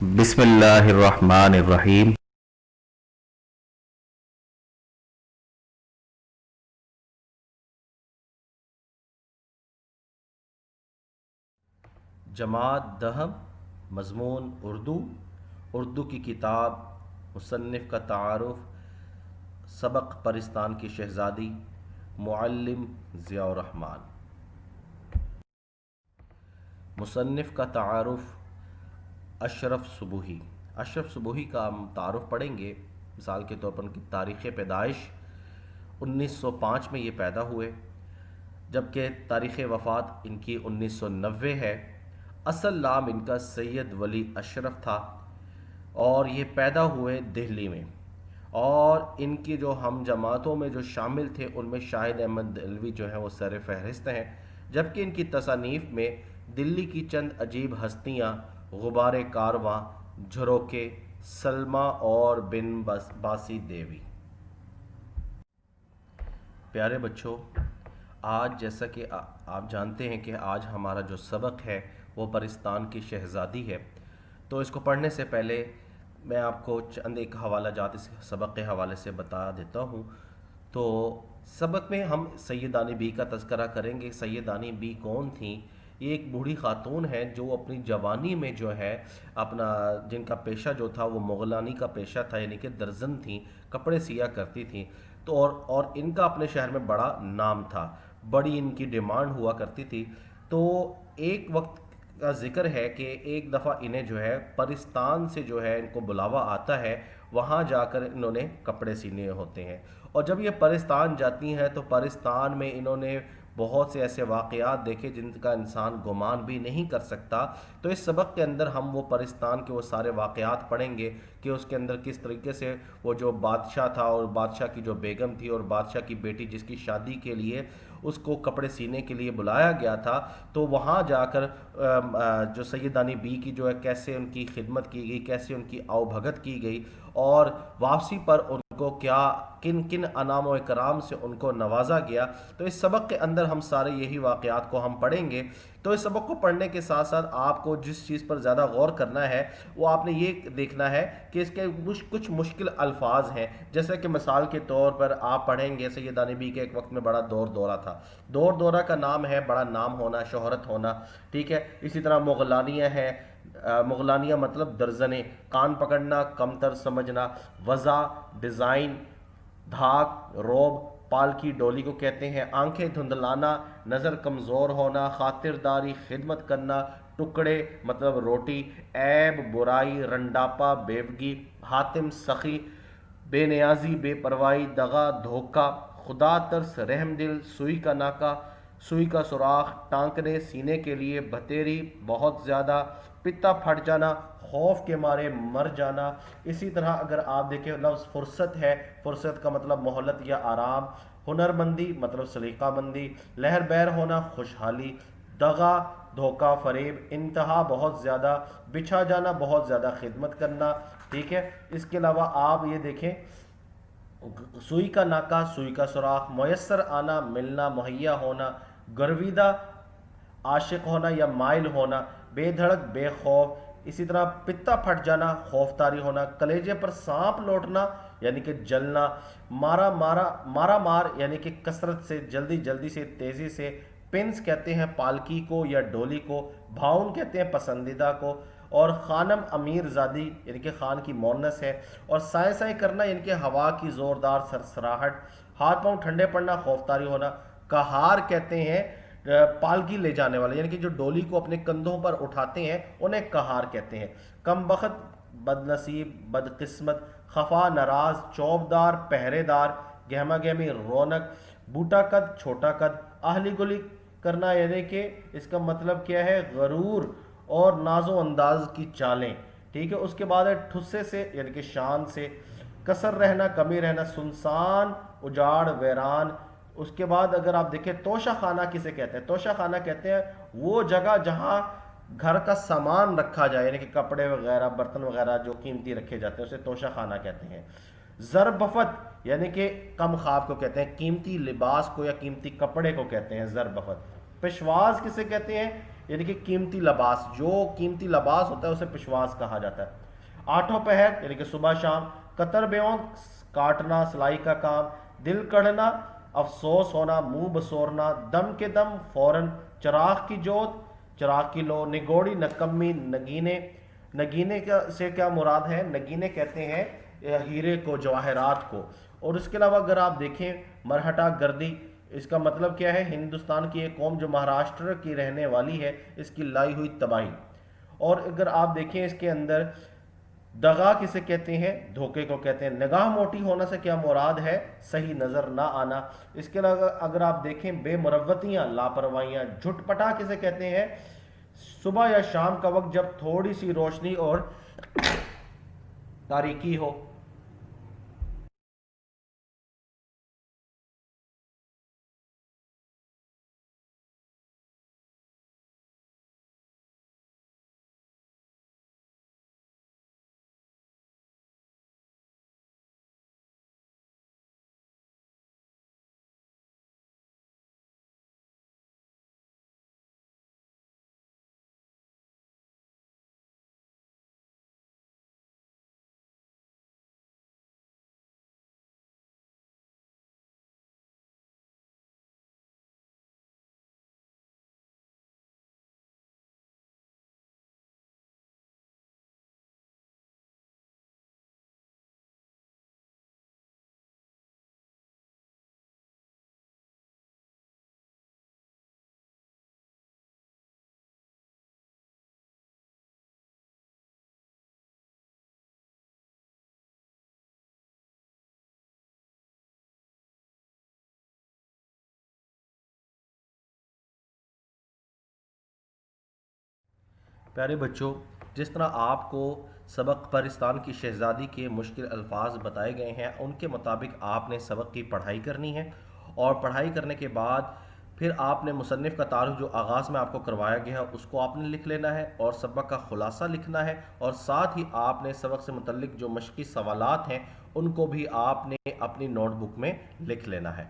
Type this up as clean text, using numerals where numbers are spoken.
بسم اللہ الرحمن الرحیم۔ جماعت دہم، مضمون اردو کی کتاب، مصنف کا تعارف، سبق پرستان کی شہزادی، معلم ضیاء الرحمن۔ مصنف کا تعارف اشرف صبوحی۔ اشرف صبوحی کا ہم تعارف پڑھیں گے۔ مثال کے طور پر ان کی تاریخ پیدائش 1905 میں یہ پیدا ہوئے، جبکہ تاریخ وفات ان کی 1990 ہے۔ اصل نام ان کا سید ولی اشرف تھا اور یہ پیدا ہوئے دہلی میں، اور ان کی جو ہم جماعتوں میں جو شامل تھے ان میں شاہد احمد دہلوی جو ہیں وہ سر فہرست ہیں، جبکہ ان کی تصانیف میں دلی کی چند عجیب ہستیاں، غبار کارواں، جھروکے، سلمہ اور بن باسی دیوی۔ پیارے بچوں، آج جیسا کہ آپ جانتے ہیں کہ آج ہمارا جو سبق ہے وہ پرستان کی شہزادی ہے، تو اس کو پڑھنے سے پہلے میں آپ کو چند ایک حوالہ جات اس سبق کے حوالے سے بتا دیتا ہوں۔ تو سبق میں ہم سیدانی بی کا تذکرہ کریں گے۔ سیدانی بی کون تھیں؟ یہ ایک بوڑھی خاتون ہے جو اپنی جوانی میں جو ہے اپنا جن کا پیشہ جو تھا وہ مغلانی کا پیشہ تھا، یعنی کہ درزن تھیں، کپڑے سیا کرتی تھیں۔ تو اور ان کا اپنے شہر میں بڑا نام تھا، بڑی ان کی ڈیمانڈ ہوا کرتی تھی۔ تو ایک وقت کا ذکر ہے کہ ایک دفعہ انہیں جو ہے پرستان سے جو ہے ان کو بلاوا آتا ہے، وہاں جا کر انہوں نے کپڑے سینے ہوتے ہیں۔ اور جب یہ پرستان جاتی ہیں تو پرستان میں انہوں نے بہت سے ایسے واقعات دیکھے جن کا انسان گمان بھی نہیں کر سکتا۔ تو اس سبق کے اندر ہم وہ پرستان کے وہ سارے واقعات پڑھیں گے کہ اس کے اندر کس طریقے سے وہ جو بادشاہ تھا اور بادشاہ کی جو بیگم تھی اور بادشاہ کی بیٹی جس کی شادی کے لیے اس کو کپڑے سینے کے لیے بلایا گیا تھا، تو وہاں جا کر جو سیدانی بی کی جو ہے کیسے ان کی خدمت کی گئی، کیسے ان کی آؤ بھگت کی گئی، اور واپسی پر ان کو کیا کن کن انعام و اکرام سے ان کو نوازا گیا۔ تو اس سبق کے اندر ہم سارے یہی واقعات کو ہم پڑھیں گے۔ تو اس سبق کو پڑھنے کے ساتھ ساتھ آپ کو جس چیز پر زیادہ غور کرنا ہے وہ آپ نے یہ دیکھنا ہے کہ اس کے کچھ مشکل الفاظ ہیں، جیسے کہ مثال کے طور پر آپ پڑھیں گے سیدانی بی کے ایک وقت میں بڑا دور دورہ تھا۔ دور دورہ کا نام ہے بڑا نام ہونا، شہرت ہونا، ٹھیک ہے۔ اسی طرح مغلانیہ ہے، مغلانیہ مطلب درزنے، کان پکڑنا، کمتر سمجھنا، وضع، ڈیزائن، دھاک، روب، پالکی ڈولی کو کہتے ہیں، آنکھیں دھندلانا، نظر کمزور ہونا، خاطرداری، خدمت کرنا، ٹکڑے مطلب روٹی، عیب، برائی، رنڈاپا، بیوگی، حاتم، سخی، بے نیازی، بے پرواہی، دغا، دھوکہ، خدا ترس، رحم دل، سوئی کا ناکا، سوئی کا سوراخ، ٹانکنے، سینے کے لیے، بتیری، بہت زیادہ، پتا پھٹ جانا، خوف کے مارے مر جانا۔ اسی طرح اگر آپ دیکھیں لفظ فرصت ہے، فرصت کا مطلب مہلت یا آرام، ہنر مندی مطلب سلیقہ مندی، لہر بیر ہونا، خوشحالی، دغا، دھوکہ، فریب، انتہا بہت زیادہ، بچھا جانا بہت زیادہ خدمت کرنا، ٹھیک ہے۔ اس کے علاوہ آپ یہ دیکھیں سوئی کا ناکا، سوئی کا سوراخ، میسر آنا، ملنا، مہیا ہونا، گرویدہ عاشق ہونا یا مائل ہونا، بے دھڑک، بے خوف۔ اسی طرح پتا پھٹ جانا، خوف طاری ہونا، کلیجے پر سانپ لوٹنا یعنی کہ جلنا، مارا مار یعنی کہ کثرت سے، جلدی جلدی سے، تیزی سے، پنس کہتے ہیں پالکی کو یا ڈولی کو، بھاؤن کہتے ہیں پسندیدہ کو، اور خانم امیر زادی یعنی کہ خان کی مونس ہے، اور سائیں سائیں کرنا یعنی کہ ہوا کی زوردار سرسراہٹ، ہاتھ پاؤں ٹھنڈے پڑنا، خوف طاری ہونا، کہار کہتے ہیں پالکی لے جانے والے یعنی کہ جو ڈولی کو اپنے کندھوں پر اٹھاتے ہیں انہیں کہار کہتے ہیں، کم بخت، بد نصیب، بد قسمت، خفا، ناراض، چوبدار، پہرے دار، گہما گہمی، رونق، بوٹا قد، چھوٹا قد، اہلی گلی کرنا یعنی کہ اس کا مطلب کیا ہے، غرور اور ناز و انداز کی چالیں، ٹھیک ہے۔ اس کے بعد ہے ٹھسے سے یعنی کہ شان سے، کثر رہنا، کمی رہنا، سنسان، اجاڑ، ویران۔ اس کے بعد اگر آپ دیکھیں توشہ خانہ کسے کہتے ہیں، توشہ خانہ کہتے ہیں وہ جگہ جہاں گھر کا سامان رکھا جائے یعنی کہ کپڑے وغیرہ، برتن وغیرہ جو قیمتی رکھے جاتے ہیں اسے توشہ خانہ کہتے ہیں۔ ضربفت یعنی کہ کم خواب کو کہتے ہیں، قیمتی لباس کو یا قیمتی کپڑے کو کہتے ہیں ضربفت۔ پشواز کسے کہتے ہیں؟ یعنی کہ قیمتی لباس، جو قیمتی لباس ہوتا ہے اسے پشواس کہا جاتا ہے۔ آٹھوں پہر یعنی کہ صبح شام، قطر بیون کاٹنا سلائی کا کام، دل کڑنا افسوس ہونا، منہ بسورنا، دم کے دم فوراً، چراغ کی جوت چراغ کی لو، نگوڑی نکمی نگینے۔ نگینے سے کیا مراد ہے؟ نگینے کہتے ہیں ہیرے کو، جواہرات کو۔ اور اس کے علاوہ اگر آپ دیکھیں مرہٹا گردی، اس کا مطلب کیا ہے؟ ہندوستان کی ایک قوم جو مہاراشٹر کی رہنے والی ہے، اس کی لائی ہوئی تباہی۔ اور اگر آپ دیکھیں اس کے اندر دغا کسے کہتے ہیں؟ دھوکے کو کہتے ہیں۔ نگاہ موٹی ہونا سے کیا مراد ہے؟ صحیح نظر نہ آنا۔ اس کے علاوہ اگر آپ دیکھیں بے مروتیاں، لاپرواہیاں۔ جھٹ پٹا کسے کہتے ہیں؟ صبح یا شام کا وقت جب تھوڑی سی روشنی اور تاریکی ہو۔ پیارے بچوں، جس طرح آپ کو سبق پرستان کی شہزادی کے مشکل الفاظ بتائے گئے ہیں، ان کے مطابق آپ نے سبق کی پڑھائی کرنی ہے، اور پڑھائی کرنے کے بعد پھر آپ نے مصنف کا تعارف جو آغاز میں آپ کو کروایا گیا ہے اس کو آپ نے لکھ لینا ہے، اور سبق کا خلاصہ لکھنا ہے، اور ساتھ ہی آپ نے سبق سے متعلق جو مشقی سوالات ہیں ان کو بھی آپ نے اپنی نوٹ بک میں لکھ لینا ہے۔